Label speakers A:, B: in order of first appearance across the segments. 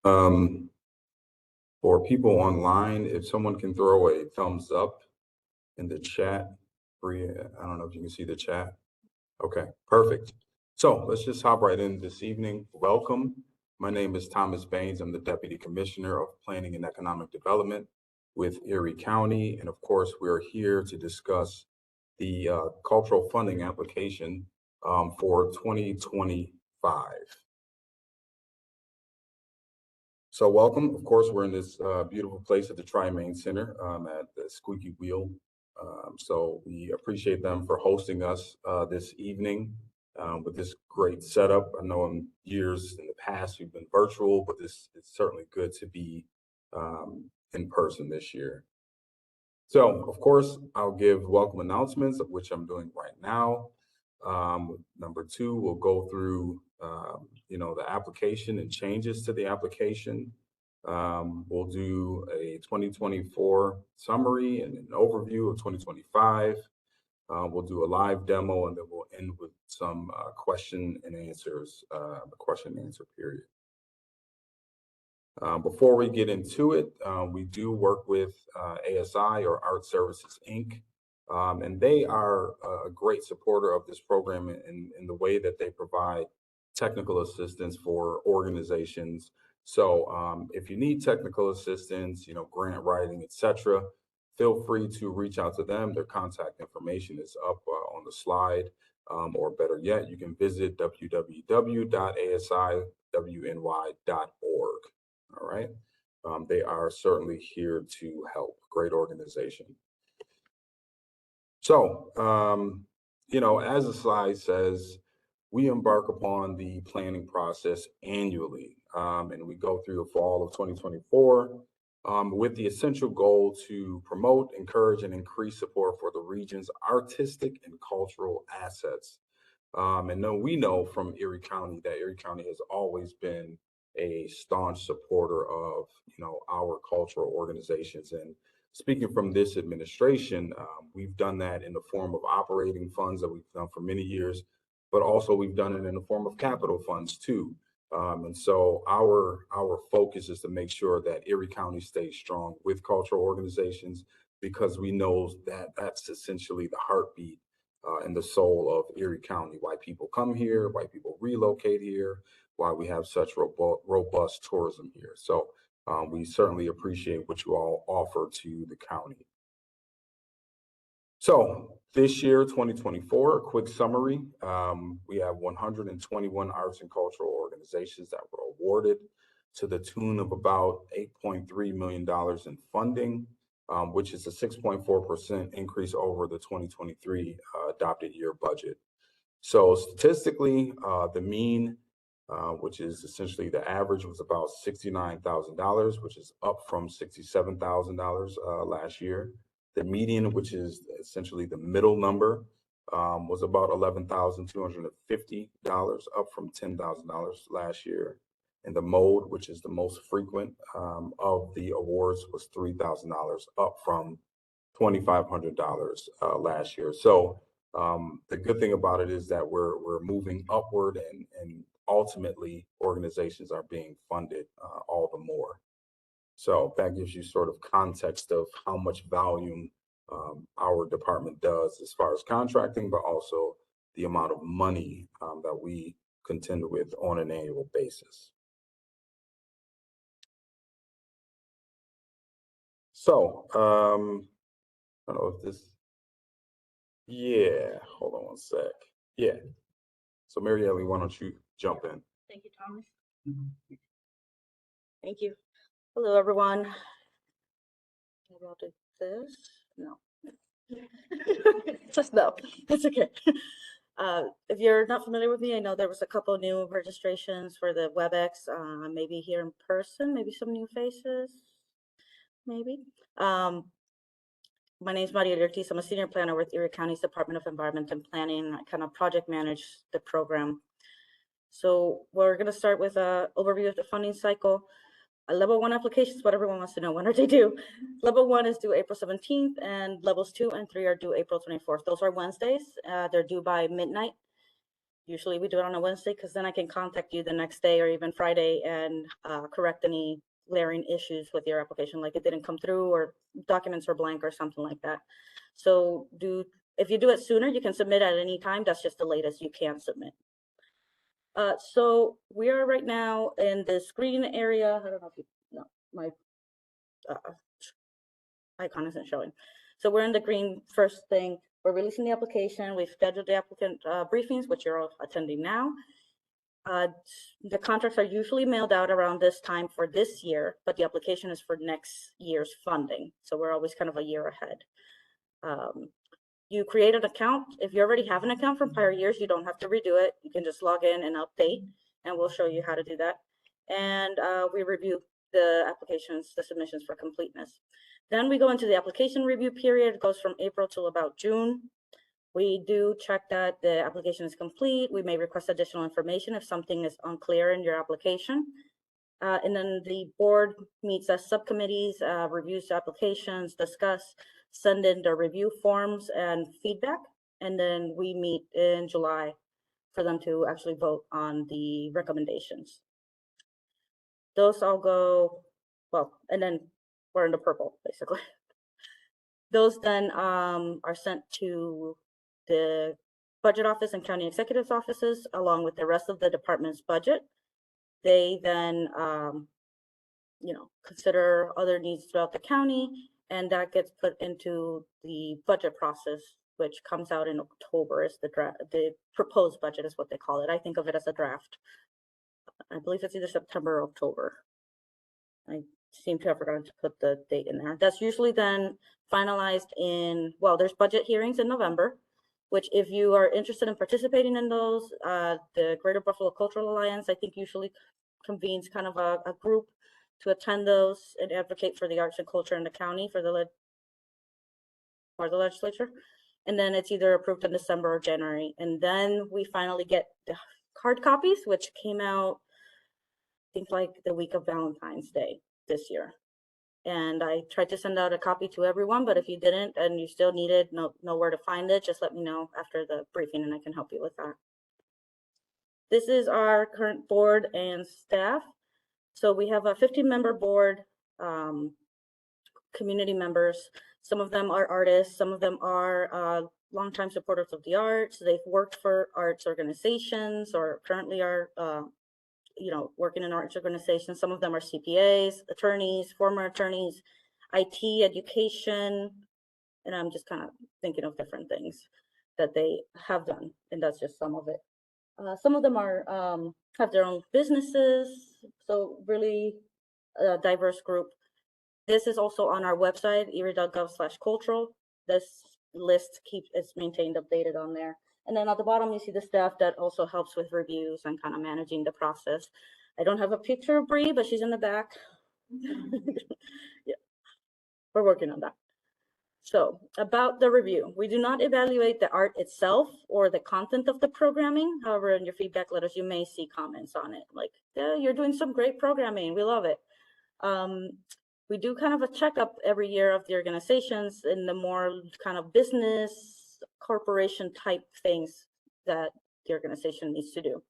A: Um, for people online, if someone can throw a thumbs up in the chat, Bria, I don't know if you can see the chat. Okay, perfect. So let's just hop right in this evening. Welcome. My name is Thomas Baines. I'm the Deputy Commissioner of Planning and Economic Development with Erie County. And of course, we're here to discuss the cultural funding application for 2025. So welcome. Of course, we're in this beautiful place at the Tri-Main Center at the Squeaky Wheel. So we appreciate them for hosting us this evening with this great setup. I know in years in the past we've been virtual, but it's certainly good to be in person this year. So, of course, I'll give welcome announcements, of which I'm doing right now. Number two, we'll go through, the application and changes to the application. We'll do a 2024 summary and an overview of 2025. We'll do a live demo, and then we'll end with some question and answers, the question and answer period. Before we get into it, we do work with ASI, or Art Services, Inc., and they are a great supporter of this program in the way that they provide technical assistance for organizations. So if you need technical assistance, grant writing, etc., feel free to reach out to them. Their contact information is up on the slide, or better yet, you can visit www.asiwny.org. All right. They are certainly here to help. Great organization. So, as the slide says, we embark upon the planning process annually, and we go through the fall of 2024 with the essential goal to promote, encourage, and increase support for the region's artistic and cultural assets. And then we know from Erie County that Erie County has always been a staunch supporter of, our cultural organizations. And speaking from this administration, we've done that in the form of operating funds that we've done for many years, but also we've done it in the form of capital funds too. And so our focus is to make sure that Erie County stays strong with cultural organizations, because we know that that's essentially the heartbeat and the soul of Erie County, why people come here, why people relocate here, why we have such robust tourism here. So we certainly appreciate what you all offer to the county. So this year, 2024, a quick summary. We have 121 arts and cultural organizations that were awarded to the tune of about $8.3 million in funding, which is a 6.4% increase over the 2023 adopted year budget. So statistically, the mean, which is essentially the average, was about $69,000, which is up from $67,000 last year. The median, which is essentially the middle number, was about $11,250, up from $10,000 last year. And the mode, which is the most frequent of the awards, was $3,000, up from $2,500 last year. So the good thing about it is that we're moving upward, and ultimately organizations are being funded all the more. So that gives you sort of context of how much volume our department does as far as contracting, but also the amount of money that we contend with on an annual basis. So I don't know if this, yeah, hold on one sec. Yeah. So Mary Ellie, why don't you jump in?
B: Thank you, Thomas. Thank you. Hello, everyone. Maybe I'll do this. No. Just no. It's okay. If you're not familiar with me, I know there was a couple of new registrations for the WebEx, maybe here in person, maybe some new faces, maybe. My name is Maria Ortiz. I'm a senior planner with Erie County's Department of Environment and Planning. I kind of project manage the program. So we're going to start with an overview of the funding cycle. Level 1 applications, what everyone wants to know, when are they due? Level 1 is due April 17th, and levels 2 and 3 are due April 24th. Those are Wednesdays. They're due by midnight. Usually we do it on a Wednesday because then I can contact you the next day or even Friday and correct any glaring issues with your application, like it didn't come through or documents are blank or something like that. So if you do it sooner, you can submit at any time. That's just the latest you can submit. So we are right now in this green area. I don't know if you know, my icon isn't showing. So we're in the green first thing. We're releasing the application. We've scheduled the applicant briefings, which you're all attending now. The contracts are usually mailed out around this time for this year, but the application is for next year's funding. So we're always kind of a year ahead. You create an account. If you already have an account from prior years, you don't have to redo it. You can just log in and update, and we'll show you how to do that. And we review the applications, the submissions for completeness. Then we go into the application review period. It goes from April till about June. We do check that the application is complete. We may request additional information if something is unclear in your application. And then the board meets as subcommittees, reviews applications, discuss, send in the review forms and feedback. And then we meet in July for them to actually vote on the recommendations. Those all go, well, and then we're in the purple, basically. Those then are sent to the budget office and county executive's offices, along with the rest of the department's budget. They then, consider other needs throughout the county, and that gets put into the budget process, which comes out in October. Is the draft, the proposed budget is what they call it. I think of it as a draft. I believe it's either September or October. I seem to have forgotten to put the date in there. That's usually then finalized in, well, there's budget hearings in November, which if you are interested in participating in those, the Greater Buffalo Cultural Alliance, I think usually convenes kind of a group to attend those and advocate for the arts and culture in the county for the legislature. And then it's either approved in December or January. And then we finally get the hard copies, which came out, I think, like the week of Valentine's Day this year. And I tried to send out a copy to everyone, but if you didn't and you still needed, know where to find it, just let me know after the briefing and I can help you with that. This is our current board and staff. So we have a 15-member board, community members. Some of them are artists, some of them are longtime supporters of the arts. They've worked for arts organizations or currently are working in arts organizations. Some of them are CPAs, attorneys, former attorneys, IT, education, and I'm just kind of thinking of different things that they have done, and that's just some of it. Some of them are have their own businesses, so really a diverse group. This is also on our website, erie.gov/cultural. This list is maintained, updated on there. And then at the bottom, you see the staff that also helps with reviews and kind of managing the process. I don't have a picture of Bree, but she's in the back. Yeah, we're working on that. So about the review, we do not evaluate the art itself or the content of the programming. However, in your feedback letters, you may see comments on it like, yeah, you're doing some great programming. We love it. We do kind of a checkup every year of the organizations in the more kind of business corporation type things that the organization needs to do.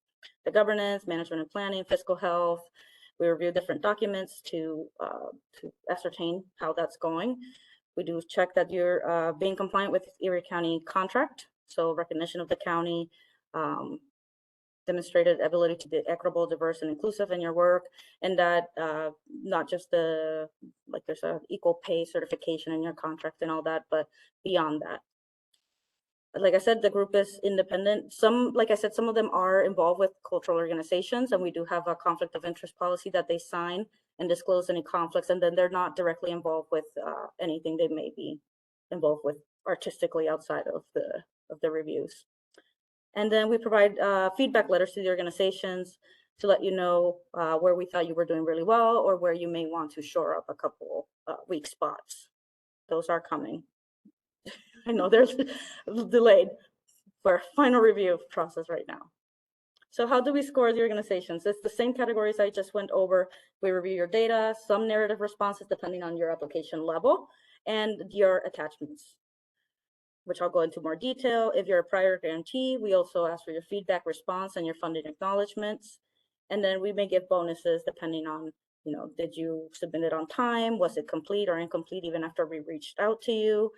B: The governance, management and planning, fiscal health. We review different documents to ascertain how that's going. We do check that you're being compliant with Erie County contract. So recognition of the county, demonstrated ability to be equitable, diverse, and inclusive in your work, and that not just there's a equal pay certification in your contract and all that, but beyond that. Like I said, the group is independent. Like I said, some of them are involved with cultural organizations, and we do have a conflict of interest policy that they sign and disclose any conflicts, and then they're not directly involved with anything they may be involved with artistically outside of the reviews. And then we provide feedback letters to the organizations to let you know where we thought you were doing really well or where you may want to shore up a couple weak spots. Those are coming. I know there's delayed for final review process right now. So how do we score the organizations? It's the same categories I just went over. We review your data, some narrative responses depending on your application level, and your attachments. which I'll go into more detail. If you're a prior grantee, we also ask for your feedback response and your funding acknowledgements. And then we may give bonuses depending on, did you submit it on time? Was it complete or incomplete even after we reached out to you?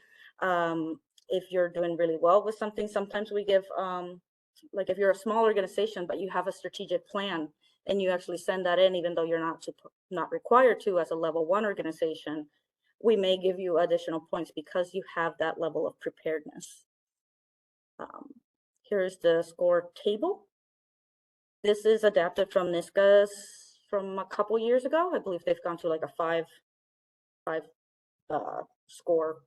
B: If you're doing really well with something, sometimes we give, like if you're a small organization, but you have a strategic plan and you actually send that in, even though you're not required to as a level 1 organization, we may give you additional points because you have that level of preparedness. Here's the score table. This is adapted from NISCA's from a couple years ago. I believe they've gone to like a five score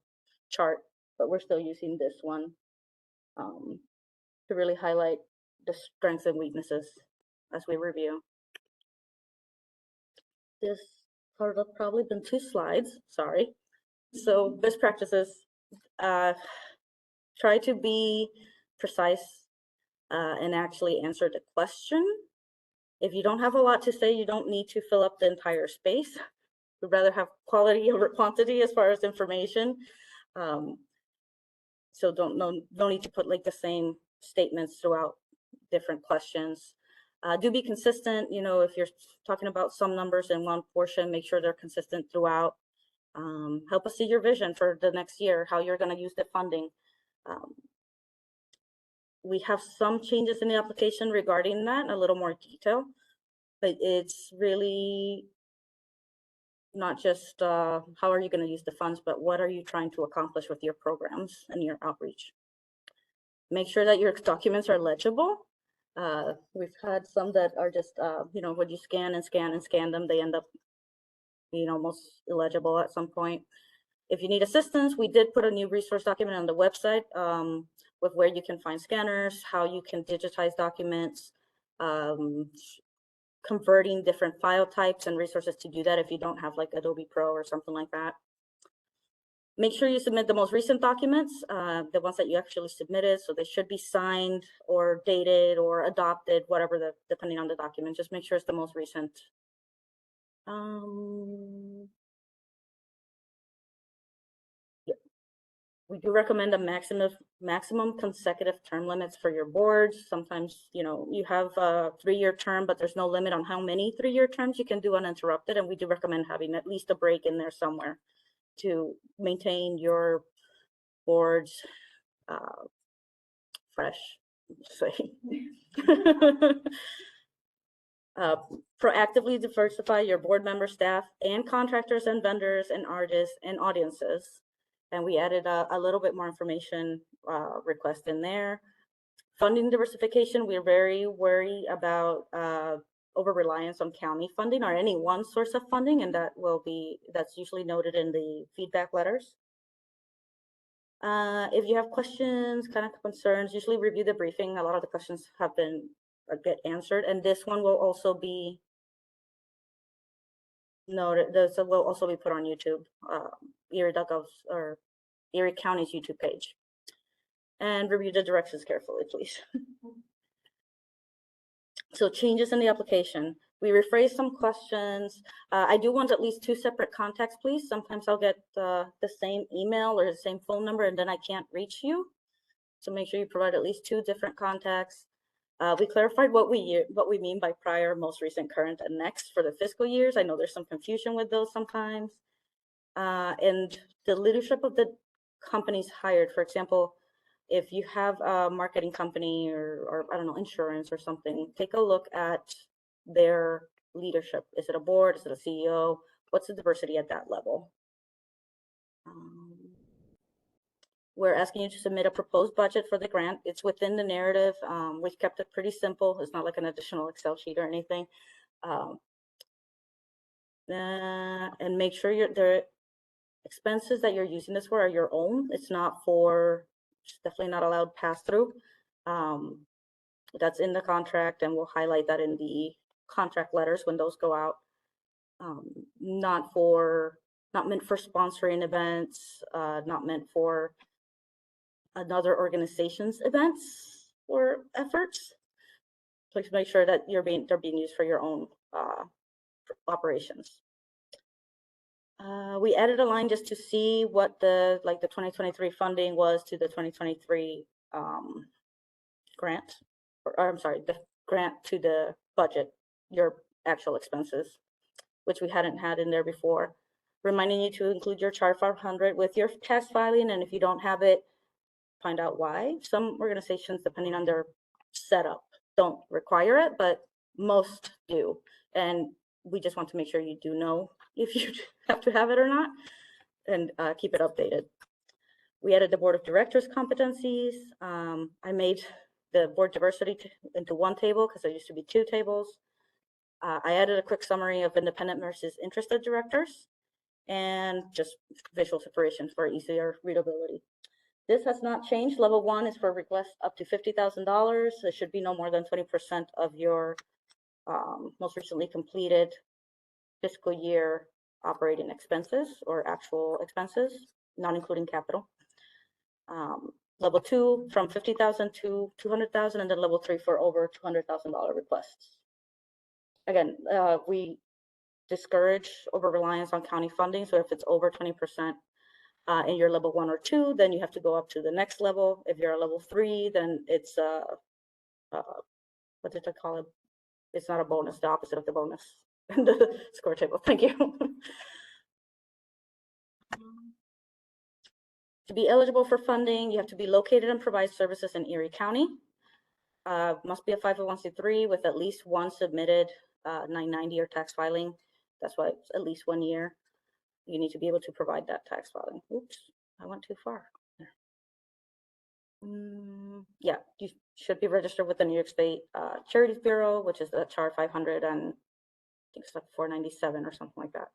B: chart, but we're still using this one to really highlight the strengths and weaknesses as we review. This part have probably been 2 slides, sorry. So best practices, try to be precise and actually answer the question. If you don't have a lot to say, you don't need to fill up the entire space. We'd rather have quality over quantity as far as information. So don't need to put like the same statements throughout different questions. Do be consistent. If you're talking about some numbers in one portion, make sure they're consistent throughout. Help us see your vision for the next year, how you're going to use the funding. We have some changes in the application regarding that in a little more detail, but it's really not just how are you going to use the funds, but what are you trying to accomplish with your programs and your outreach. Make sure that your documents are legible. We've had some that are just, when you scan and scan and scan them, they end up being almost illegible at some point. If you need assistance, we did put a new resource document on the website with where you can find scanners, how you can digitize documents, converting different file types and resources to do that if you don't have like Adobe Pro or something like that. Make sure you submit the most recent documents, the ones that you actually submitted. So they should be signed or dated or adopted, whatever depending on the document. Just make sure it's the most recent. We do recommend a maximum consecutive term limits for your boards. Sometimes, you have a 3-year term, but there's no limit on how many 3-year terms you can do uninterrupted. And we do recommend having at least a break in there somewhere to maintain your boards fresh. Proactively diversify your board member, staff, and contractors and vendors and artists and audiences. And we added a little bit more information request in there. Funding diversification, we're very worried about over-reliance on county funding or any one source of funding, and that's usually noted in the feedback letters. If you have questions, kind of concerns, usually review the briefing. A lot of the questions have been get answered, and this one will also be noted. This will also be put on YouTube, Erie.gov's or Erie County's YouTube page. And review the directions carefully, please. So changes in the application. We rephrased some questions. I do want at least 2 separate contacts, please. Sometimes I'll get the same email or the same phone number and then I can't reach you. So make sure you provide at least 2 different contacts. We clarified what we mean by prior, most recent, current, and next for the fiscal years. I know there's some confusion with those sometimes. And the leadership of the companies hired, for example, if you have a marketing company or I don't know, insurance or something, take a look at their leadership. Is it a board? Is it a CEO? What's the diversity at that level? We're asking you to submit a proposed budget for the grant. It's within the narrative. We've kept it pretty simple. It's not like an additional Excel sheet or anything. And make sure the expenses that you're using this for are your own. It's not for, it's definitely not allowed pass through. That's in the contract, and we'll highlight that in the contract letters when those go out. Not meant for sponsoring events, not meant for another organization's events or efforts. Please make sure that they're being used for your own operations. We added a line just to see what the 2023 funding was to the 2023 grant, or I'm sorry, the grant to the budget, your actual expenses, which we hadn't had in there before. Reminding you to include your Chart 500 with your tax filing, and if you don't have it, find out why. Some organizations, depending on their setup, don't require it, but most do. And we just want to make sure you do know if you have to have it or not, and keep it updated. We added the board of directors competencies. I made the board diversity into one table because there used to be two tables. I added a quick summary of independent versus interested directors and just visual separation for easier readability. This has not changed. Level 1 is for requests up to $50,000. It should be no more than 20% of your most recently completed fiscal year operating expenses or actual expenses, not including capital. Level 2 from 50,000 to 200,000, and then level 3 for over $200,000 requests. Again, we discourage over reliance on county funding. So if it's over 20% in your level 1 or 2, then you have to go up to the next level. If you're a level 3, then it's what did I call it? It's not a bonus, the opposite of the bonus. The score table. Thank you. To be eligible for funding, you have to be located and provide services in Erie County. Must be a 501c3 with at least one submitted 990 or tax filing. That's why it's at least 1 year. You need to be able to provide that tax filing. Oops, I went too far. Yeah, you should be registered with the New York State Charities Bureau, which is the Chart 500, and I think it's like 497 or something like that.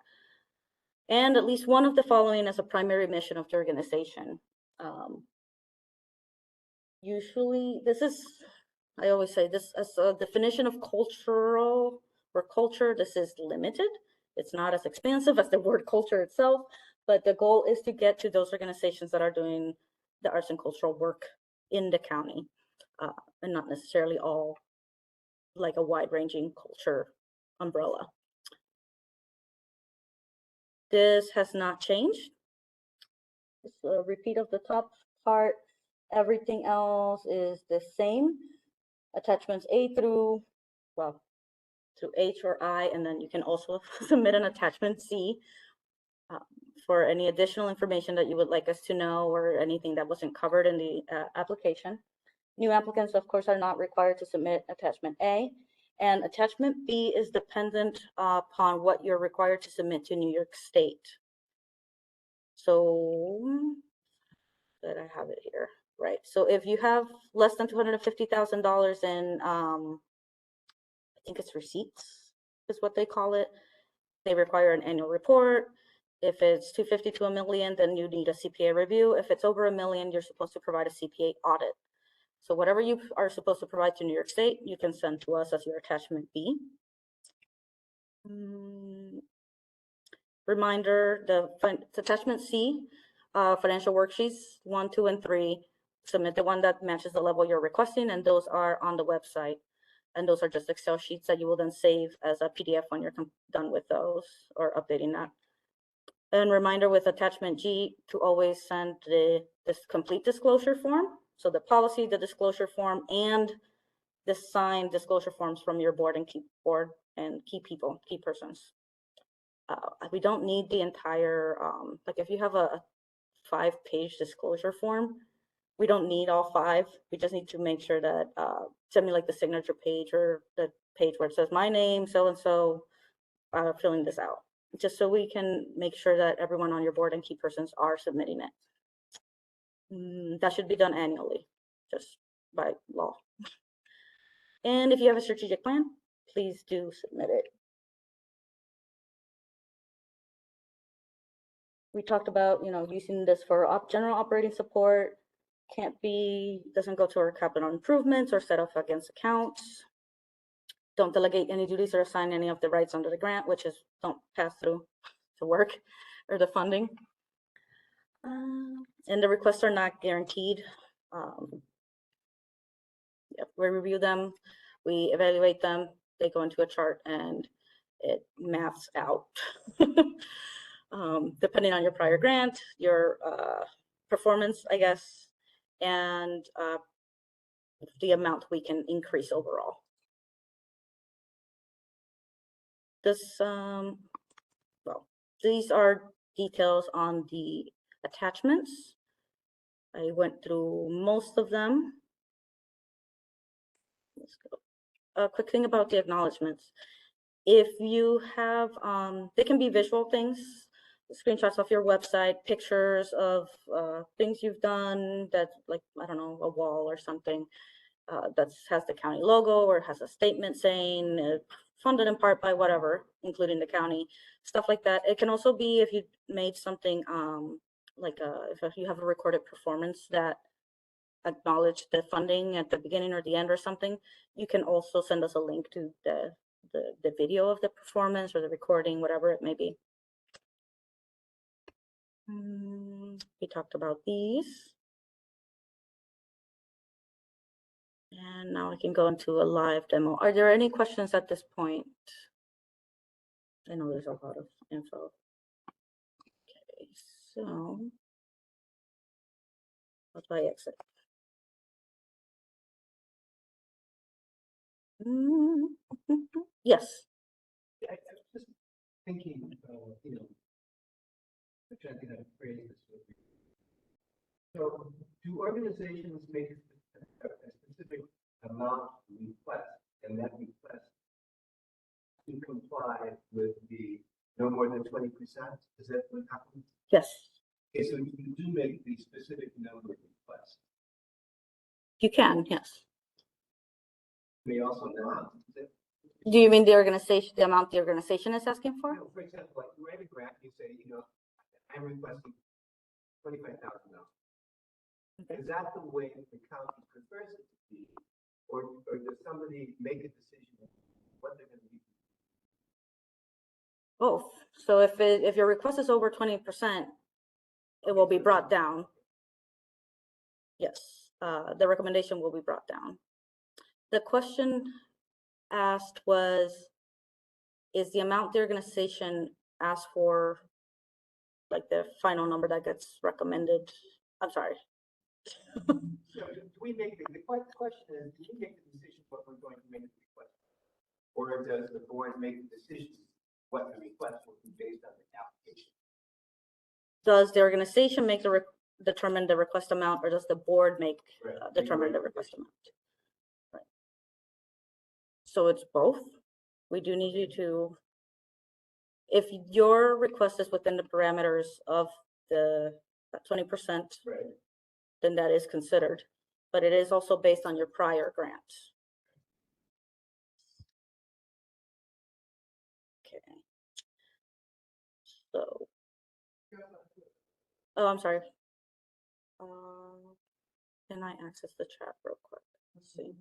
B: And at least one of the following is a primary mission of the organization. Usually, this is, I always say this as a definition of cultural or culture, this is limited. It's not as expansive as the word culture itself, but the goal is to get to those organizations that are doing the arts and cultural work in the county, and not necessarily all like a wide-ranging culture umbrella. This has not changed. It's a repeat of the top part. Everything else is the same. Attachments A through, well, through H or I, and then you can also submit an attachment C for any additional information that you would like us to know or anything that wasn't covered in the application. New applicants, of course, are not required to submit attachment A, and attachment B is dependent upon what you're required to submit to New York State. So, that I have it here, right? So if you have less than $250,000 in, I think it's receipts is what they call it. They require an annual report. If it's 250 to $1 million, then you need a CPA review. If it's over $1 million, you're supposed to provide a CPA audit. So whatever you are supposed to provide to New York State, you can send to us as your attachment B. Reminder, the attachment C, financial worksheets 1, 2, and 3. Submit the one that matches the level you're requesting, and those are on the website. And those are just Excel sheets that you will then save as a PDF when you're done with those or updating that. And reminder with attachment G to always send this complete disclosure form. So the policy, the disclosure form, and the signed disclosure forms from your board and key people, key persons. We don't need the entire, like if you have a 5-page disclosure form, we don't need all 5. We just need to make sure that send me like the signature page or the page where it says my name, so-and-so, filling this out, just so we can make sure that everyone on your board and key persons are submitting it. That should be done annually, just by law. And if you have a strategic plan, please do submit it. We talked about, using this for general operating support. Doesn't go to our capital improvements or set off against accounts. Don't delegate any duties or assign any of the rights under the grant, which is don't pass through the work or the funding. And the requests are not guaranteed. We review them, we evaluate them, they go into a chart and it maps out. depending on your prior grant, your performance, I guess, and the amount we can increase overall. This, well, these are details on the attachments. I went through most of them. Let's go. A quick thing about the acknowledgements. If you have, they can be visual things, screenshots off your website, pictures of things you've done that, like, I don't know, a wall or something that has the county logo or has a statement saying funded in part by whatever, including the county, stuff like that. It can also be if you made something like if you have a recorded performance that acknowledge the funding at the beginning or the end or something, you can also send us a link to the video of the performance or the recording, whatever it may be. We talked about these. And now I can go into a live demo. Are there any questions at this point? I know there's a lot of info. Okay, so how do I exit? Yes.
C: I was just thinking, you know, trying to phrase this with you. So, do organizations make a specific amount request, and that request to comply with the no more than 20%? Is that what happens?
B: Yes.
C: Okay, so you do make the specific number of requests.
B: You can, yes.
C: May also not.
B: Do you mean the organization, the amount the organization is asking for?
C: No, for example, like you write a grant, you say, you know, I'm requesting $25,000. Okay. Is that the way the county prefers it to be, or does somebody make a decision what they're going to be?
B: Both. So if your request is over 20%, it will be brought down. Yes, the recommendation will be brought down. The question asked was, is the amount the organization asked for like the final number that gets recommended? I'm sorry.
C: So do we make the question is, do we make the decision what we're going to make the request? Or does the board make the decision what the request will be based on the application?
B: Does the organization make determine the request amount, or does the board make determine the request amount? Right. So it's both. We do need you to, if your request is within the parameters of the 20%,
C: right,
B: then that is considered, but it is also based on your prior grant. Okay. So, oh, I'm sorry. Can I access the chat real quick? Let's see.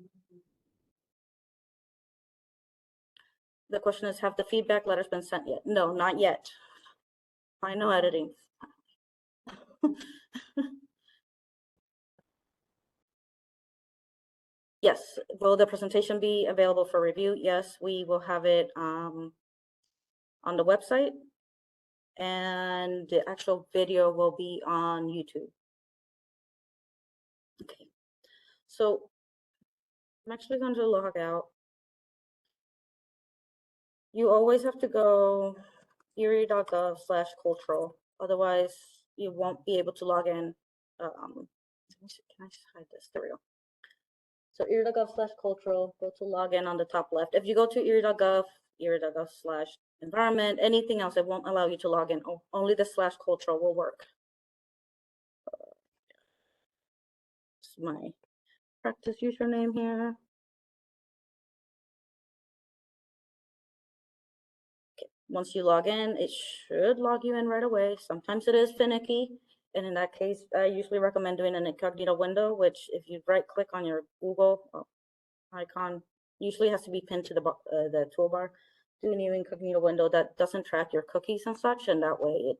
B: The question is, have the feedback letters been sent yet? No, not yet. I know editing. Yes. Will the presentation be available for review? Yes, we will have it on the website, and the actual video will be on YouTube. Okay. So I'm actually going to log out. You always have to go erie.gov/cultural. Otherwise, you won't be able to log in. Can I just hide this? There we go. So erie.gov/cultural, go to login on the top left. If you go to erie.gov, erie.gov/environment, anything else, it won't allow you to log in. Only the /cultural will work. It's my practice username here. Okay. Once you log in, it should log you in right away. Sometimes it is finicky. And in that case, I usually recommend doing an incognito window, which if you right click on your Google icon, usually has to be pinned to the toolbar. Do a new incognito window that doesn't track your cookies and such, and that way it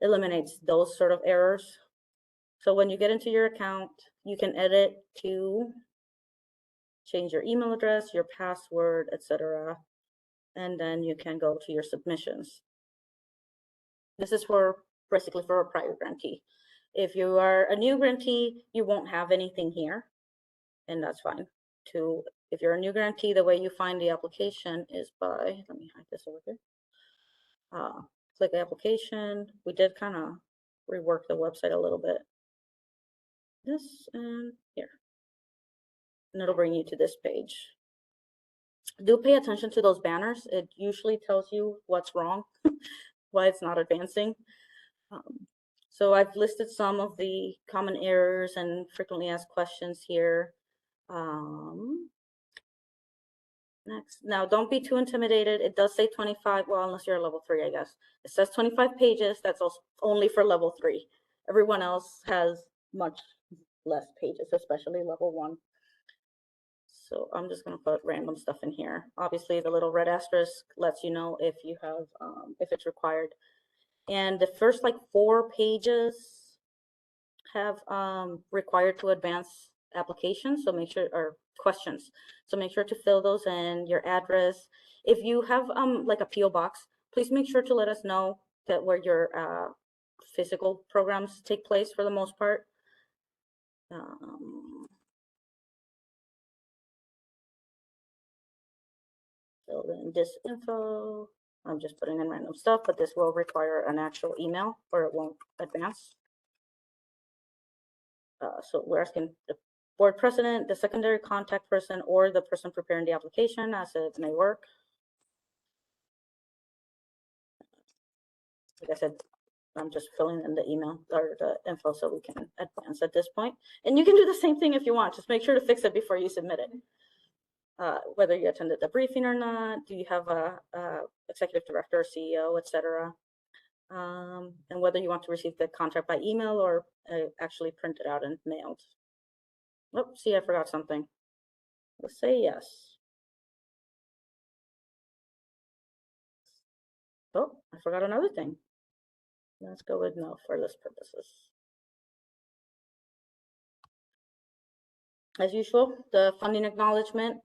B: eliminates those sort of errors. So when you get into your account, you can edit to change your email address, your password, etc. And then you can go to your submissions. This is for basically for a prior grantee. If you are a new grantee, you won't have anything here, and that's fine. If you're a new grantee, the way you find the application is by, let me hide this over here. Click application. We did kind of rework the website a little bit. This and here. And it'll bring you to this page. Do pay attention to those banners. It usually tells you what's wrong, why it's not advancing. So I've listed some of the common errors and frequently asked questions here. Next, now don't be too intimidated. It does say 25, well, unless you're a level 3, I guess. It says 25 pages. That's also only for level 3. Everyone else has much less pages, especially level 1. So I'm just gonna put random stuff in here. Obviously, the little red asterisk lets you know if you have, if it's required. And the first like 4 pages have required to advance applications, so make sure, or questions. So make sure to fill those in, your address. If you have like a PO box, please make sure to let us know that where your physical programs take place for the most part. Fill in this info. I'm just putting in random stuff, but this will require an actual email or it won't advance. So we're asking the board president, the secondary contact person, or the person preparing the application, as it may work. Like I said, I'm just filling in the email or the info so we can advance at this point. And you can do the same thing if you want. Just make sure to fix it before you submit it. Whether you attended the briefing or not, do you have a executive director, CEO, etc. And whether you want to receive the contract by email or actually print it out and mailed. Oh, see, I forgot something. Let's say yes. Oh, I forgot another thing. Let's go with no for this purposes. As usual, the funding acknowledgement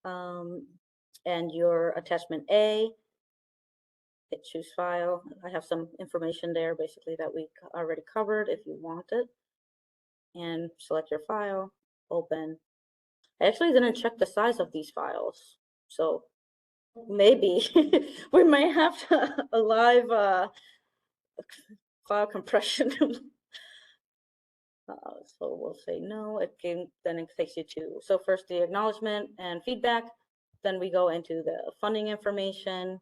B: and your attachment A, hit choose file. I have some information there basically that we already covered if you want it. And select your file, open. I actually didn't check the size of these files. So maybe we might have a live file compression. So we'll say no. Then it takes you to, so first the acknowledgement and feedback, then we go into the funding information,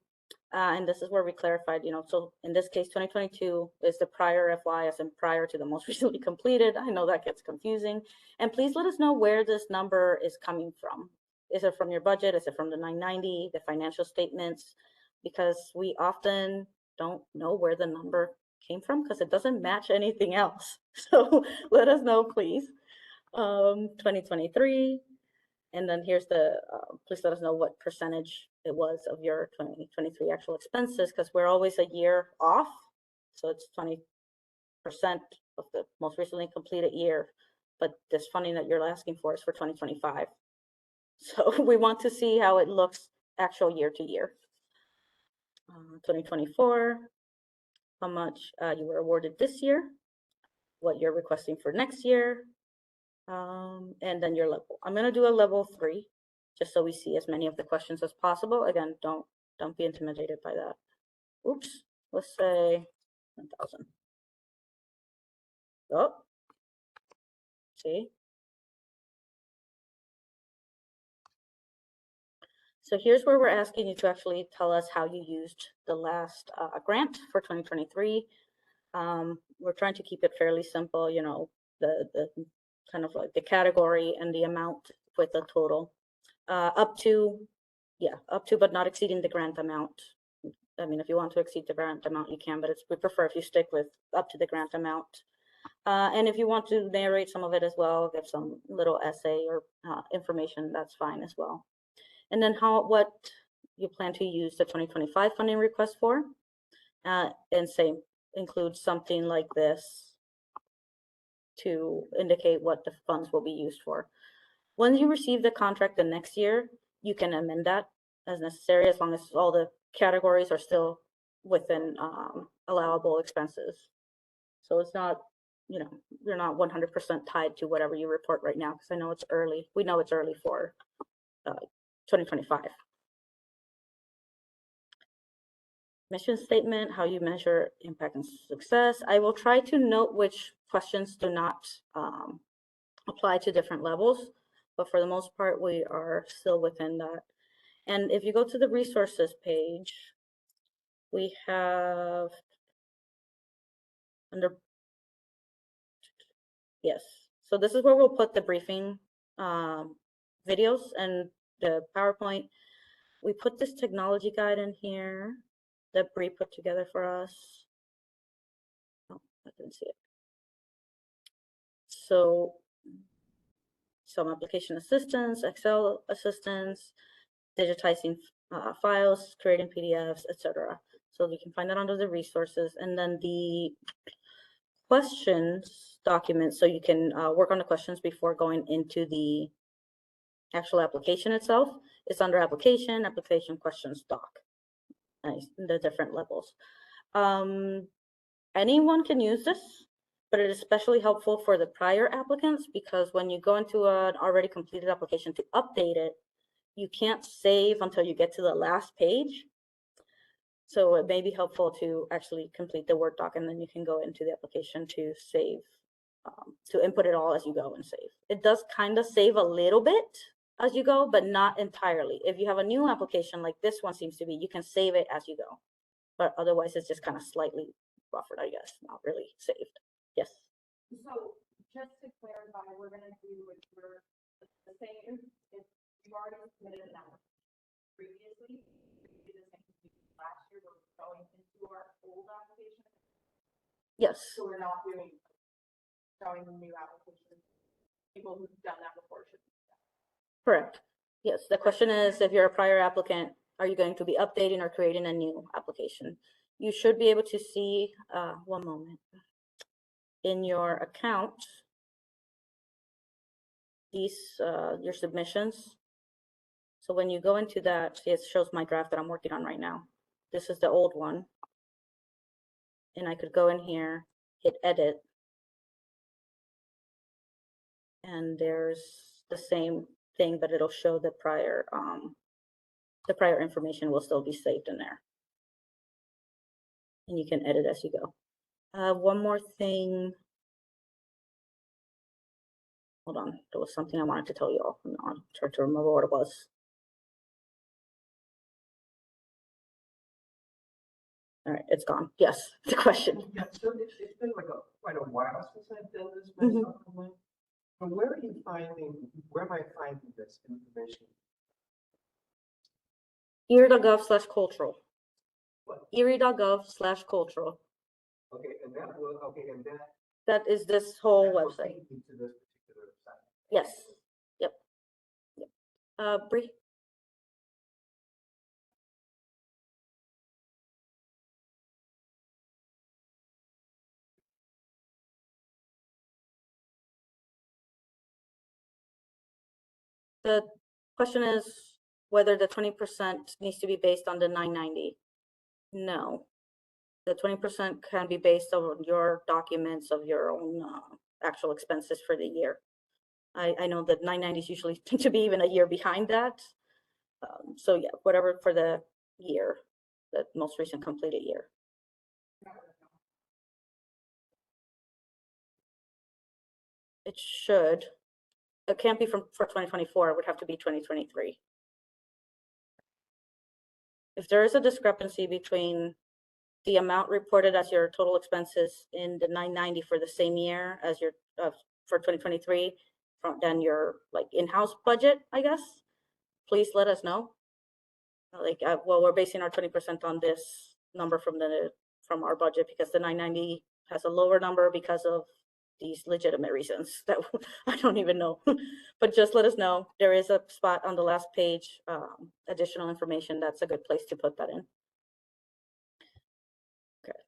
B: and this is where we clarified, so in this case 2022 is the prior FY, as in prior to the most recently completed. I know that gets confusing, and please let us know where this number is coming from. Is it from your budget? Is it from the 990, the financial statements? Because we often don't know where the number came from because it doesn't match anything else. So let us know, please. 2023, and then here's the, please let us know what percentage it was of your 2023 actual expenses, because we're always a year off. So it's 20% of the most recently completed year, but this funding that you're asking for is for 2025. So we want to see how it looks actual year to year. 2024, how much you were awarded this year, what you're requesting for next year, and then your level. I'm going to do a level 3 just so we see as many of the questions as possible. Again, don't be intimidated by that. Oops, let's say 1,000. Oh, see. So here's where we're asking you to actually tell us how you used the last grant for 2023. We're trying to keep it fairly simple, the kind of like the category and the amount with the total. Up to, but not exceeding the grant amount. I mean, if you want to exceed the grant amount, you can, but we prefer if you stick with up to the grant amount. And if you want to narrate some of it as well, give some little essay or information, that's fine as well. And then what you plan to use the 2025 funding request for, and say include something like this to indicate what the funds will be used for. When you receive the contract the next year, you can amend that as necessary, as long as all the categories are still within allowable expenses. So it's not, you know, you're not 100% tied to whatever you report right now, because I know it's early. We know it's early for 2025. Mission statement, how you measure impact and success. I will try to note which questions do not apply to different levels, but for the most part, we are still within that. And if you go to the resources page, we have under, yes. So this is where we'll put the briefing videos and the PowerPoint. We put this technology guide in here that Bree put together for us. Oh, I didn't see it. So some application assistance, Excel assistance, digitizing files, creating PDFs, etc. So you can find that under the resources, and then the questions document, so you can work on the questions before going into the actual application itself. It's under application questions doc, nice, the different levels. Anyone can use this, but it is especially helpful for the prior applicants, because when you go into an already completed application to update it, you can't save until you get to the last page. So it may be helpful to actually complete the Word doc, and then you can go into the application to save, to input it all as you go and save. It does kind of save a little bit as you go, but not entirely. If you have a new application like this one seems to be, you can save it as you go. But otherwise, it's just kind of slightly buffered, I guess, not really saved. Yes.
D: So just to clarify, we're gonna do it for the same, if you've already submitted an application previously, we did the same thing last year, we're going into our old application.
B: Yes.
D: So we're not doing, showing the new application, people who've done that before should.
B: Correct. Yes. The question is, if you're a prior applicant, are you going to be updating or creating a new application? You should be able to see, one moment, in your account, these, your submissions. So when you go into that, it shows my draft that I'm working on right now. This is the old one. And I could go in here, hit edit. And there's the same thing, but it'll show the prior information will still be saved in there. And you can edit as you go. One more thing. Hold on, there was something I wanted to tell you all. I'm trying to remember what it was. All right, it's gone. Yes, the question.
C: Yeah, so it's been like quite a while since I've done this
B: Mhm.
C: myself. But where am I finding this information?
B: Erie.gov/cultural.
C: What?
B: Erie.gov/cultural.
C: Okay, and that will, okay, and that.
B: That is this whole
C: that will
B: website.
C: take me to this particular site.
B: Yes. Yep. Bree? The question is whether the 20% needs to be based on the 990. No. The 20% can be based on your documents of your own actual expenses for the year. I know that 990s usually tend to be even a year behind that. So yeah, whatever for the year, the most recent completed year. It should. It can't be for 2024. It would have to be 2023. If there is a discrepancy between the amount reported as your total expenses in the 990 for the same year as your for 2023, then your like in-house budget, I guess, please let us know. Like, well, we're basing our 20% on this number from our budget, because the 990 has a lower number because of these legitimate reasons that I don't even know. But just let us know. There is a spot on the last page, additional information. That's a good place to put that in. Okay.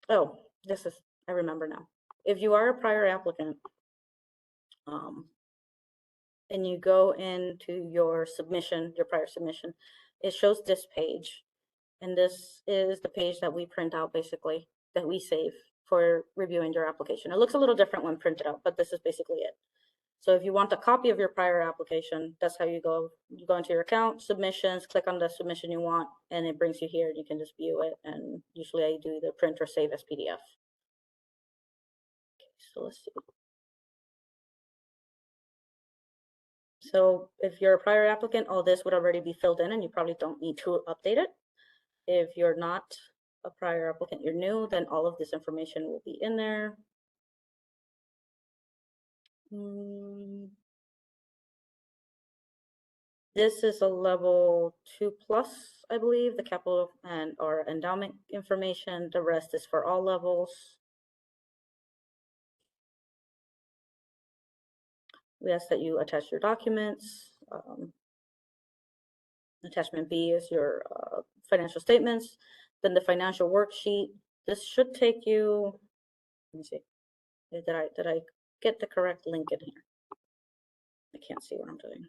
B: Oh, I remember now. If you are a prior applicant, and you go into your submission, your prior submission, it shows this page. And this is the page that we print out, basically, that we save for reviewing your application. It looks a little different when printed out, but this is basically it. So if you want a copy of your prior application, that's how you go. You go into your account, submissions, click on the submission you want, and it brings you here. You can just view it. And usually I do either print or save as PDF. Okay, so let's see. So if you're a prior applicant, all this would already be filled in and you probably don't need to update it. If you're not a prior applicant, you're new, then all of this information will be in there. This is a level 2+, I believe, the capital and or endowment information. The rest is for all levels. We ask that you attach your documents. Attachment B is your financial statements. Then the financial worksheet. This should take you, let me see, did I get the correct link in here? I can't see what I'm doing.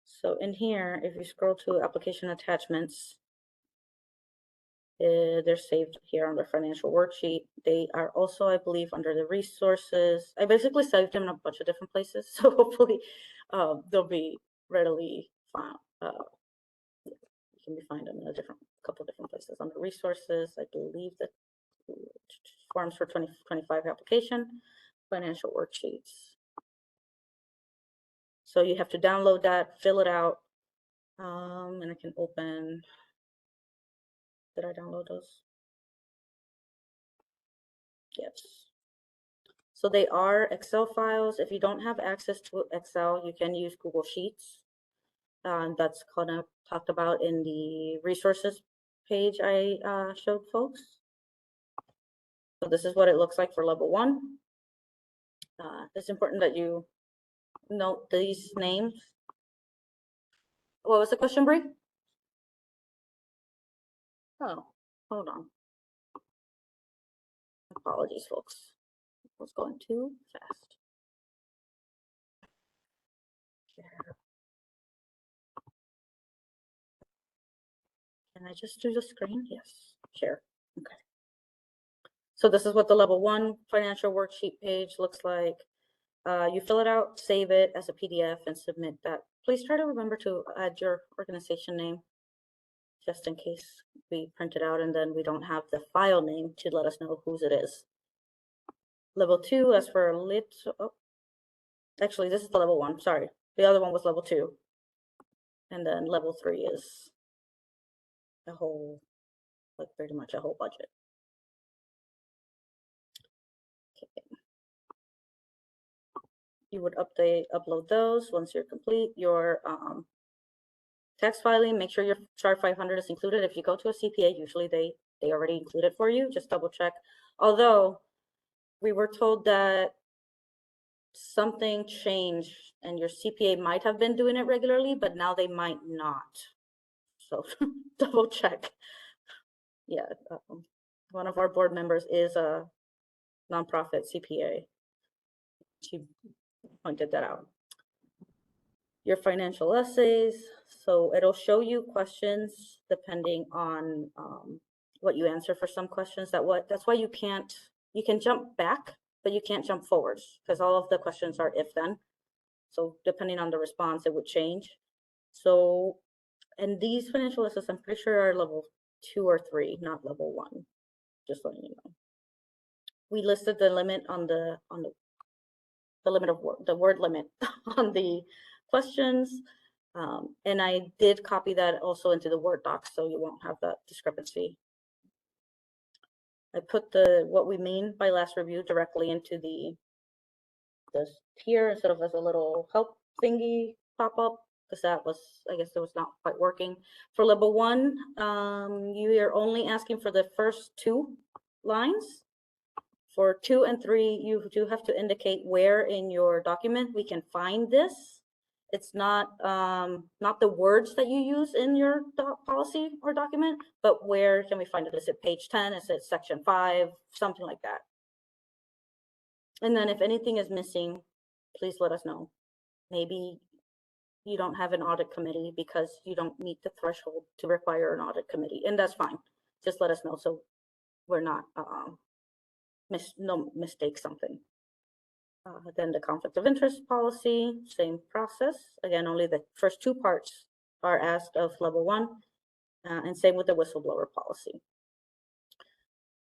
B: So in here, if you scroll to application attachments, they're saved here on the financial worksheet. They are also, I believe, under the resources. I basically saved them in a bunch of different places, so hopefully they'll be readily found. You can find them in a couple different places. Under resources, I believe that forms for 2025 application, financial worksheets. So you have to download that, fill it out, and I can open. Did I download those? Yes. So they are Excel files. If you don't have access to Excel, you can use Google Sheets. That's kind of talked about in the resources page I showed folks. So this is what it looks like for level 1. It's important that you note these names. What was the question, Bree? Oh, hold on. Apologies, folks. I was going too fast. Share. Can I just do the screen? Yes, share. Okay. So this is what the level 1 financial worksheet page looks like. You fill it out, save it as a PDF, and submit that. Please try to remember to add your organization name, just in case we print it out and then we don't have the file name to let us know whose it is. Level 2, as for actually, this is the level 1, sorry. The other one was level 2. And then level 3 is a whole, like pretty much a whole budget. Okay. You would upload those once you're complete. Your tax filing, make sure your chart 500 is included. If you go to a CPA, usually they already include it for you. Just double check. Although we were told that something changed and your CPA might have been doing it regularly, but now they might not. So double check. Yeah, one of our board members is a nonprofit CPA. She pointed that out. Your financial essays, so it'll show you questions depending on what you answer for some questions. That's why you can jump back, but you can't jump forwards because all of the questions are if then. So depending on the response, it would change. So, and these financial essays, I'm pretty sure are level 2 or 3, not level 1. Just letting you know. We listed the limit on the limit of the word limit on the questions. And I did copy that also into the Word doc, so you won't have that discrepancy. I put what we mean by last review directly into this here instead of as a little help thingy pop up, because that was, I guess it was not quite working. For level 1, you are only asking for the first 2 lines. For 2 and 3, you do have to indicate where in your document we can find this. It's not the words that you use in your policy or document, but where can we find it? Is it page 10? Is it section 5? Something like that. And then if anything is missing, please let us know. Maybe you don't have an audit committee because you don't meet the threshold to require an audit committee, and that's fine. Just let us know so we're not mistake something. Then the conflict of interest policy, same process. Again, only the first two parts are asked of level 1, and same with the whistleblower policy.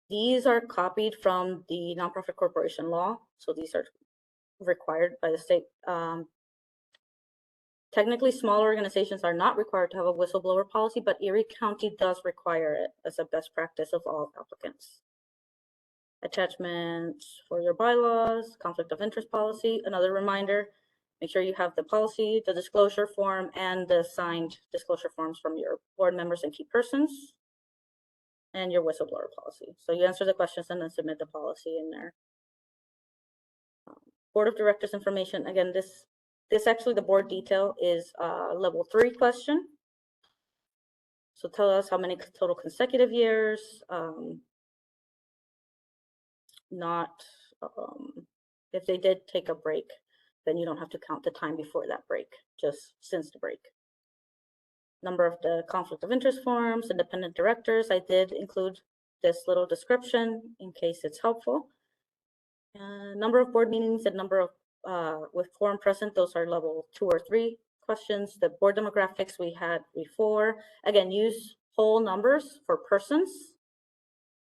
B: These are copied from the nonprofit corporation law, so these are required by the state. Technically, smaller organizations are not required to have a whistleblower policy, but Erie County does require it as a best practice of all applicants. Attachments for your bylaws, conflict of interest policy. Another reminder, make sure you have the policy, the disclosure form, and the signed disclosure forms from your board members and key persons, and your whistleblower policy. So you answer the questions and then submit the policy in there. Board of Directors information. Again, this actually, the board detail is level 3 question. So tell us how many total consecutive years, if they did take a break, then you don't have to count the time before that break, just since the break. Number of the conflict of interest forms, independent directors. I did include this little description in case it's helpful. Number of board meetings and number of with quorum present, those are level 2 or 3 questions. The board demographics we had before. Again, use whole numbers for persons,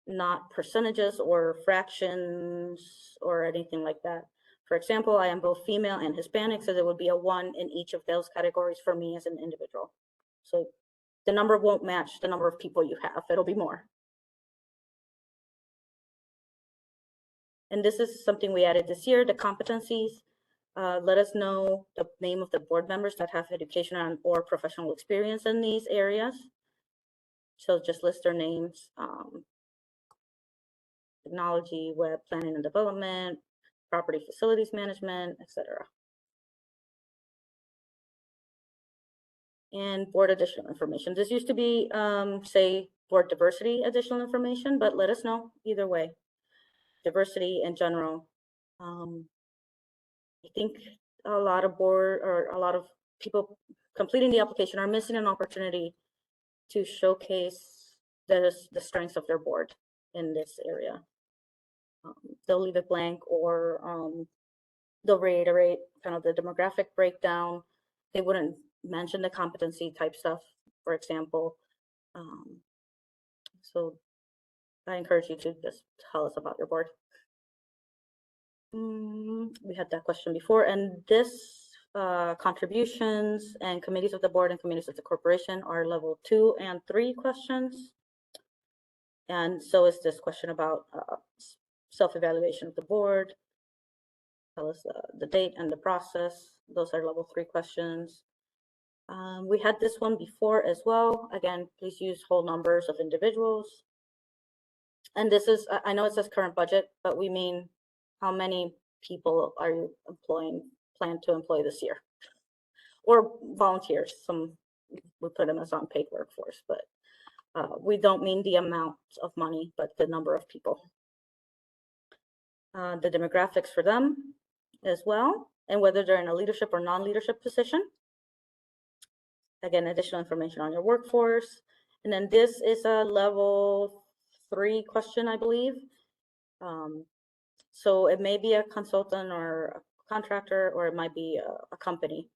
B: not percentages or fractions or anything like that. For example, I am both female and Hispanic, so there would be a 1 in each of those categories for me as an individual. So the number won't match the number of people you have, it'll be more. And this is something we added this year, the competencies. Let us know the name of the board members that have education or professional experience in these areas. So just list their names. Technology, web, planning and development, property facilities management, etc. And board additional information. This used to be, say, board diversity additional information, but let us know either way. Diversity in general. I think a lot of people completing the application are missing an opportunity to showcase the strengths of their board in this area. They'll leave it blank, or they'll reiterate kind of the demographic breakdown. They wouldn't mention the competency type stuff, for example. So I encourage you to just tell us about your board. We had that question before, and this contributions and committees of the board and committees of the corporation are level 2 and 3 questions. And so is this question about self-evaluation of the board. Tell us the date and the process. Those are level 3 questions. We had this one before as well. Again, please use whole numbers of individuals. And this is, I know it says current budget, but we mean how many people are you plan to employ this year? Or volunteers, some we put them as unpaid workforce, but we don't mean the amount of money, but the number of people. The demographics for them as well, and whether they're in a leadership or non-leadership position. Again, additional information on your workforce. And then this is a level 3 question, I believe. So it may be a consultant or a contractor, or it might be a company.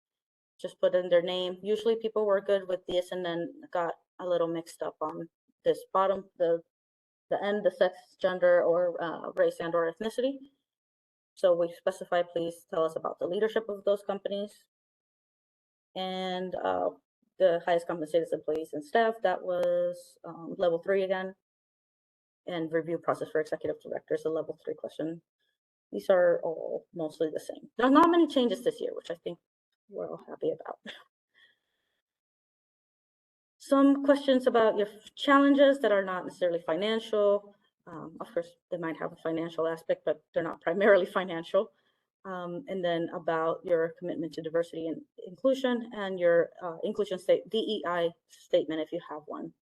B: Just put in their name. Usually people were good with this and then got a little mixed up on this bottom, the end, the sex, gender, or race and or ethnicity. So we specify, please tell us about the leadership of those companies. And the highest compensated employees and staff, that was level 3 again. And review process for executive directors, a level 3 question. These are all mostly the same. There are not many changes this year, which I think we're all happy about. Some questions about your challenges that are not necessarily financial. Of course, they might have a financial aspect, but they're not primarily financial. And then about your commitment to diversity and inclusion, and your inclusion DEI statement if you have one.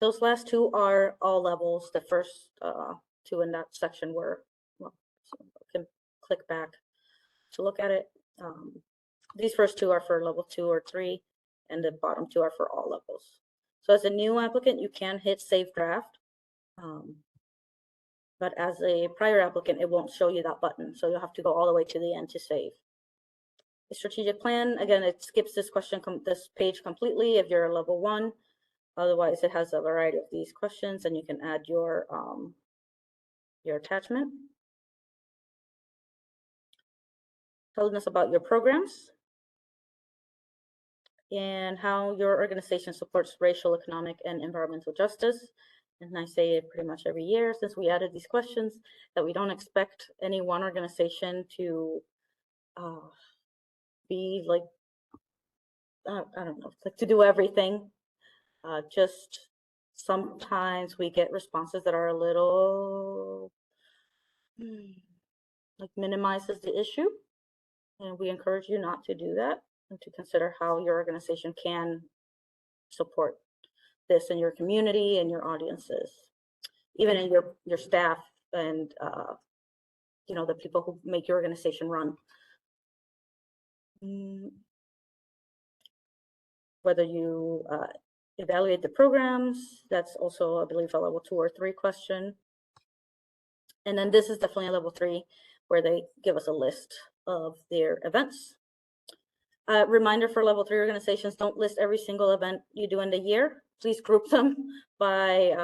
B: Those last 2 are all levels. The first 2 in that section were, well, so you can click back to look at it. These first two are for level 2 or 3, and the bottom 2 are for all levels. So as a new applicant, you can hit save draft. But as a prior applicant, it won't show you that button. So you'll have to go all the way to the end to save. The strategic plan, again, it skips this this page completely if you're a level 1. Otherwise, it has a variety of these questions, and you can add your attachment. Telling us about your programs and how your organization supports racial, economic, and environmental justice. And I say it pretty much every year since we added these questions, that we don't expect any one organization to be like, I don't know, like to do everything. Just sometimes we get responses that are a little like minimizes the issue. And we encourage you not to do that and to consider how your organization can support this in your community and your audiences, even in your staff and you know, the people who make your organization run. Whether you evaluate the programs, that's also, I believe, a level 2 or 3 question. And then this is definitely a level 3 where they give us a list of their events. Reminder for level 3 organizations, don't list every single event you do in the year. Please group them by,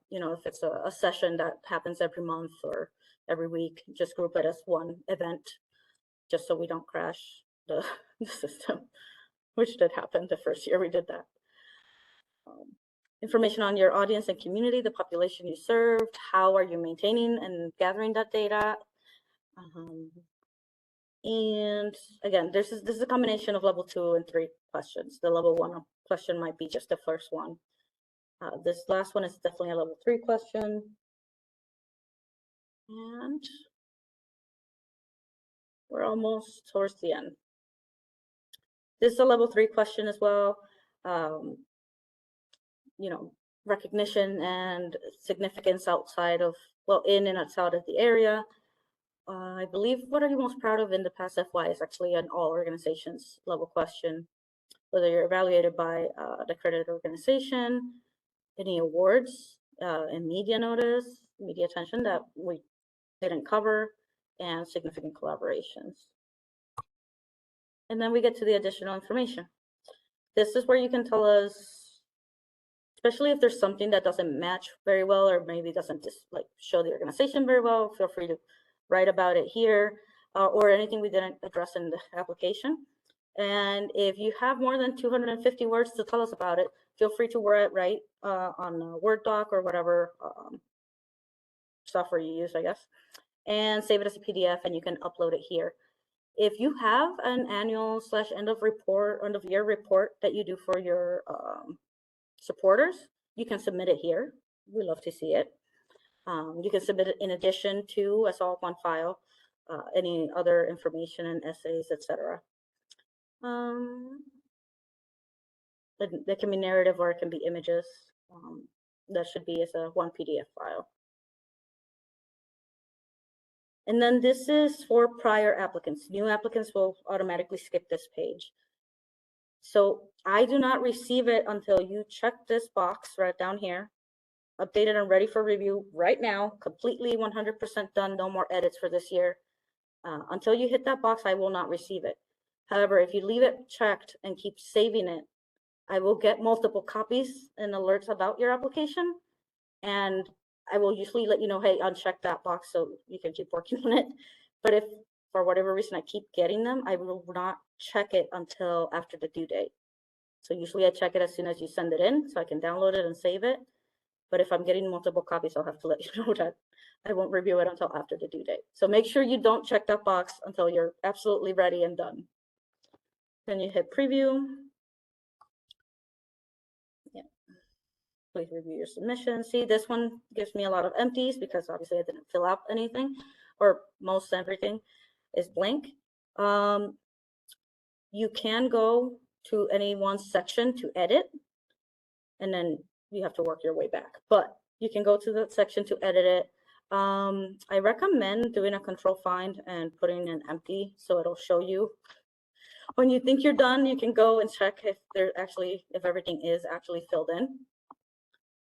B: you know, if it's a session that happens every month or every week, just group it as one event, just so we don't crash the system, which did happen the first year we did that. Information on your audience and community, the population you served, how are you maintaining and gathering that data? And again, this is a combination of level 2 and 3 questions. The level 1 question might be just the first one. This last one is definitely a level 3 question. And we're almost towards the end. This is a level 3 question as well. You know, recognition and significance outside of, well, in and outside of the area. I believe, what are you most proud of in the past FY is actually an all organizations level question. Whether you're evaluated by the accredited organization, any awards, and media notice, media attention that we didn't cover, and significant collaborations. And then we get to the additional information. This is where you can tell us, especially if there's something that doesn't match very well, or maybe doesn't just like show the organization very well, feel free to write about it here, or anything we didn't address in the application. And if you have more than 250 words to tell us about it, feel free to write on a Word doc or whatever software you use, I guess, and save it as a PDF, and you can upload it here. If you have an annual / end of year report that you do for your supporters, you can submit it here. We love to see it. You can submit it in addition to, as all one file, any other information and essays, etc. That can be narrative or it can be images. That should be as a one PDF file. And then this is for prior applicants. New applicants will automatically skip this page. So I do not receive it until you check this box right down here. Updated and ready for review right now, completely 100% done, no more edits for this year. Until you hit that box, I will not receive it. However, if you leave it checked and keep saving it, I will get multiple copies and alerts about your application. And I will usually let you know, hey, uncheck that box so you can keep working on it. But if for whatever reason I keep getting them, I will not check it until after the due date. So usually I check it as soon as you send it in so I can download it and save it. But if I'm getting multiple copies, I'll have to let you know that I won't review it until after the due date. So make sure you don't check that box until you're absolutely ready and done. Then you hit preview. Yeah. Please review your submission. See, this one gives me a lot of empties because obviously I didn't fill out anything, or most everything is blank. You can go to any one section to edit, and then you have to work your way back. But you can go to that section to edit it. I recommend doing a control find and putting an empty so it'll show you When you think you're done, you can go and check if everything is actually filled in.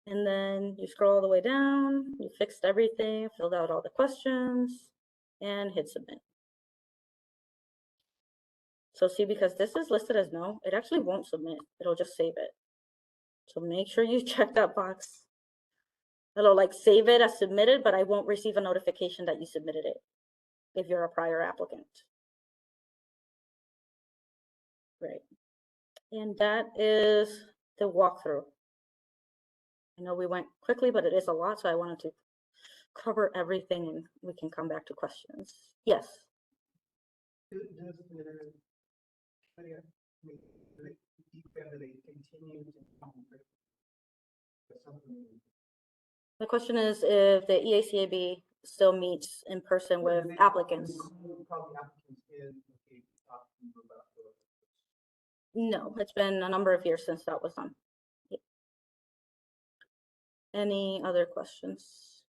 B: And then you scroll all the way down, you fixed everything, filled out all the questions, and hit submit. So see, because this is listed as no, it actually won't submit. It'll just save it. So make sure you check that box. It'll like save it as submitted, but I won't receive a notification that you submitted it if you're a prior applicant. Right. And that is the walkthrough. I know we went quickly, but it is a lot, so I wanted to cover everything and we can come back to questions. Yes.
C: Does the candidate continue to something?
B: The question is if the EACAB still meets in person with applicants. No, it's been a number of years since that was done. Yeah. Any other questions?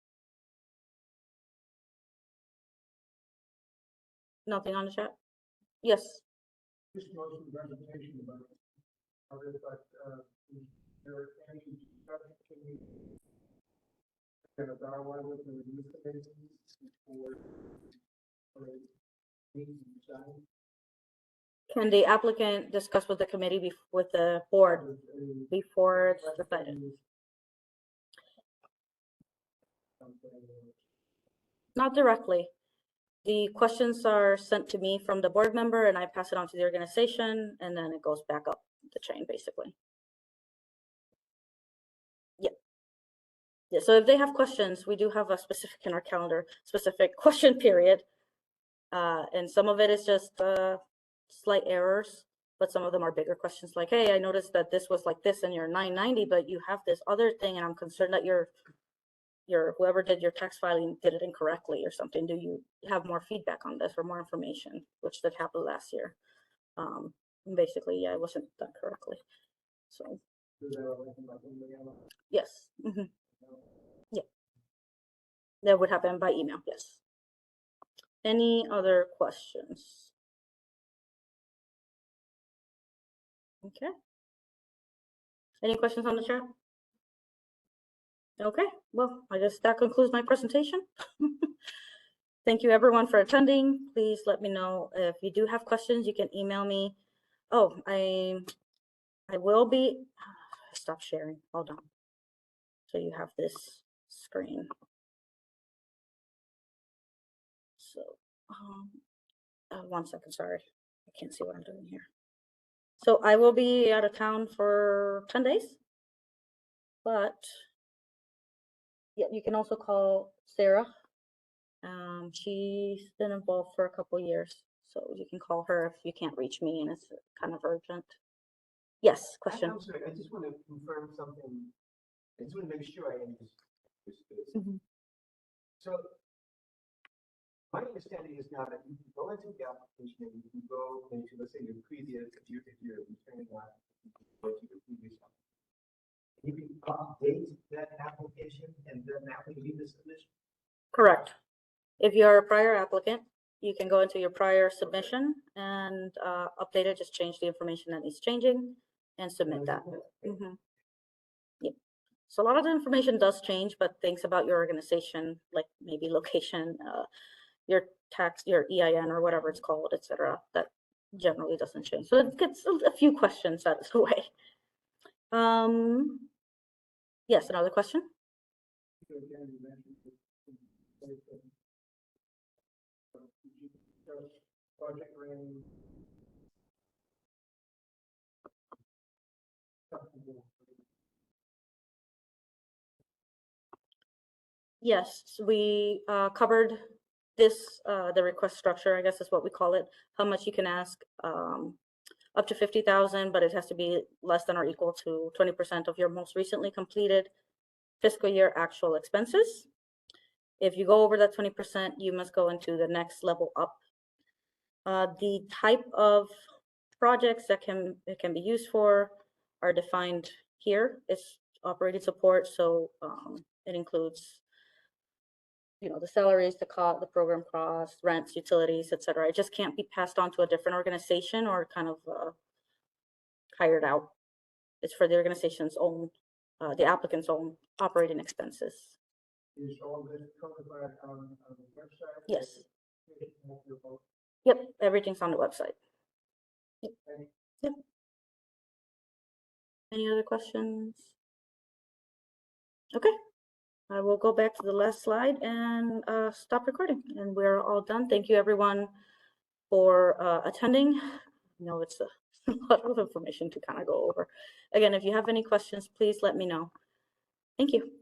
B: Nothing on the chat? Yes.
C: Just most of the presentation about it, but there are any
B: Can the applicant discuss with the committee with the board before it's decided? Not directly. The questions are sent to me from the board member and I pass it on to the organization and then it goes back up the chain basically. Yeah. Yeah, so if they have questions, we do have a specific in our calendar, specific question period. And some of it is just slight errors, but some of them are bigger questions like, hey, I noticed that this was like this in your 990, but you have this other thing and I'm concerned that your whoever did your tax filing did it incorrectly or something. Do you have more feedback on this or more information, which did happen last year? Basically, yeah, it wasn't done correctly. So yes. Mm-hmm. Yeah, that would happen by email. Yes. Any other questions? Okay. Any questions on the chat? Okay, well, I guess that concludes my presentation. Thank you everyone for attending. Please let me know if you do have questions. You can email me. Oh, I will be, stop sharing, hold on. So you have this screen. So, 1 second, sorry. I can't see what I'm doing here. So I will be out of town for 10 days, but yeah, you can also call Sarah. She's been involved for a couple years, so you can call her if you can't reach me and it's kind of urgent. Yes, question.
C: I'm sorry, I just want to confirm something. I just want to make sure I understand.
B: Mhm.
C: So my understanding is now that you can go into the application and you can go into, let's say, your previous, if you're returning that, go to your previous one. You can update that application and then that would be the submission.
B: Correct. If you're a prior applicant, you can go into your prior submission and update it, just change the information that needs changing and submit that. Mm-hmm. Yep. So a lot of the information does change, but things about your organization, like maybe location, your tax, your EIN or whatever it's called, etc., that generally doesn't change. So it gets a few questions out of the way. Yes, another question? Yes, we covered this, the request structure, I guess is what we call it, how much you can ask, up to 50,000, but it has to be less than or equal to 20% of your most recently completed fiscal year actual expenses. If you go over that 20%, you must go into the next level up. The type of projects that it can be used for are defined here. It's operating support, so it includes the salaries, the program costs, rents, utilities, et cetera. It just can't be passed on to a different organization or kind of hired out. It's for the organization's own, the applicant's own operating expenses.
C: Is all this covered on the website?
B: Yes. Yep, everything's on the website. Yep. Yep. Any other questions? Okay, I will go back to the last slide and stop recording, and we're all done. Thank you, everyone, for attending. I know it's a lot of information to kind of go over. Again, if you have any questions, please let me know. Thank you.